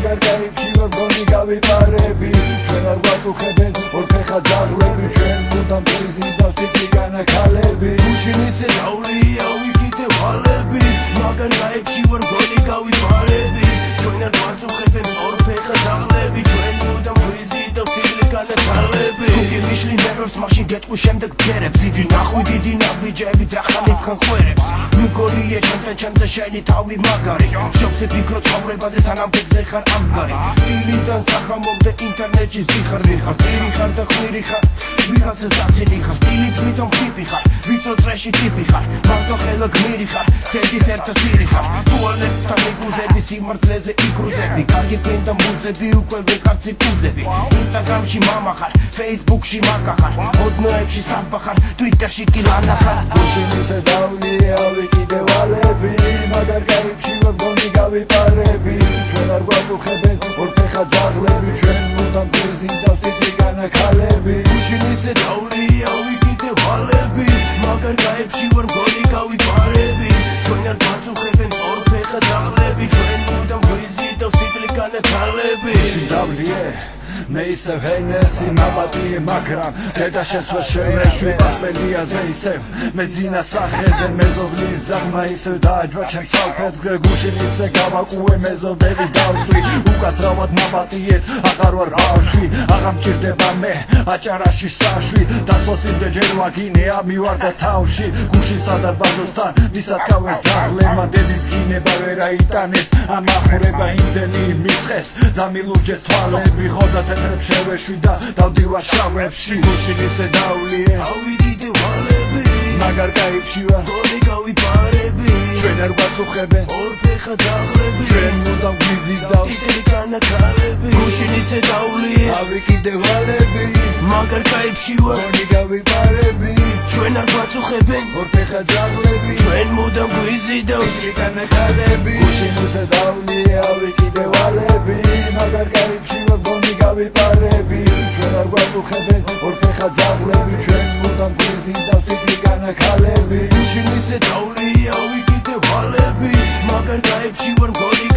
მაგარ გაიფში ვარ გონი გავიპარები ჩვენ არ გვაწუხებენ ორფეხა ძაღლები ჩვენ მუდამ პრეზიდენტს ტიტიგანა ქალები გუშინ ისე დავლია ვიკიდე ვალები მაგარ გაიფში ვარ გონი გავიპარები ჩვენ არ გვაწუხებენ ორფეხა ძაღლები ჩვენ მუდამ პრეზიდენტს ტიტიგანა ქალები გუგი მიშლი ნერვებს მაშინ გეტყვი შემდეგ ფერებს იდი ნახვი დიდი ნაბიჯები დრახანით ხან ხვერებს მგონია ჩემზე შენი თავი მაგარი შობსე ფიქრო ცხოვრებაზე სანამ ფიქზე ხარ ამგარი დილიდან სახამობდე ინტერნეტში ზიხარ ვიხარ ტირი ხარ და ხვირი ხარ ვიღაცა საცილი ხარ სტილით ვითომ ტიპი ხარ ვიცო წრეში ტიპი ხარ მარტო ხელა გმირი ხარ დედის ერთა სირი ხარ ტუალეტთან მიგუზები სიმართლეზე იკრუზები კარგი პინდა მუზები უკვე ვიყარ ციფუზები ინსტაგრამში მამა ხარ ფეისბუქში მაკა ხარ ოდნოებში საბა ხარ ტვიტერში კი ლანა ხარ გუშინ ისე დავლია ვიკიდე ვალები მაგარ გაიფში ვარ გონი გავიპარები ჩვენ არ გვაწუხებენ ორფეხა ძაღლები ჩვენ მუდამ პრეზიდენტს ტიტიგანა ქალები გუშინ ისე დავლია ვიკიდე ვალები მაგარ გაიფში ვარ გონი გავიპარები ჩვენ არ გვაწუხებენ ორფეხა ძაღლები ჩვენ მუდამ პრეზიდენტს ტიტიგანა ქალები გუშინ დავლია მე ისე ვენესი ნაბატიე მაგრამ დედა შეცვარ შემეშვი პასპელიაზე ისევ მე ძინა სახეზე მეზობლის ზაღმა ისევ დააჯვა ჩემს ალფეთზე გუშინ ისე გავაკუე მეზობები დავწვი უკაცრავად ნაბატიეთ აღარ ვარ ბავშვი აღარ მჭირდება მე აჭარაში საშვი დაცვასინდე ჯერ ვაგინე ამივარდა თავში გუშინ სადაც ბაზოსთან მისათქავეს ზაღლემა დედის გინება ვერ აიტანეს ამახურება იმდენი მიტყეს და მილურჯეს თვალები ხოდა თეთრებს შევეშვი და დავდივარ შავებში გუშინ ისე დავლია ავიდიდე ვალები მაგარ გაიფში ვარ გონი გავიპარები ჩვენ არ გვაწუხებენ ორფეხა ძაღლები ჩვენ მუდამ გვიზიდავ ტიტიგანა ქალები გუშინ ისე დავლია ავიდიდე ვალები მაგარ გაიფში ვარ გონი გავიპარები ჩვენ არ გვაწუხებენ ორფეხა ძაღლები ჩვენ მუდამ გვიზიდავ ტიტიგანა ქალები გუშინ ისე დავლია ავიდიდე ვალები მაგარ გაიფში ვარ გონი გავიპარები ჩვენ არ გვაწუხებენ ორფეხა ძაღლები ჩვენ მუდამ პრეზიდენტს ტიტიგანა ქალები გუშინ ისე დავლია ვიკიდე ვალები მაგარ გაიფში ვარ გონი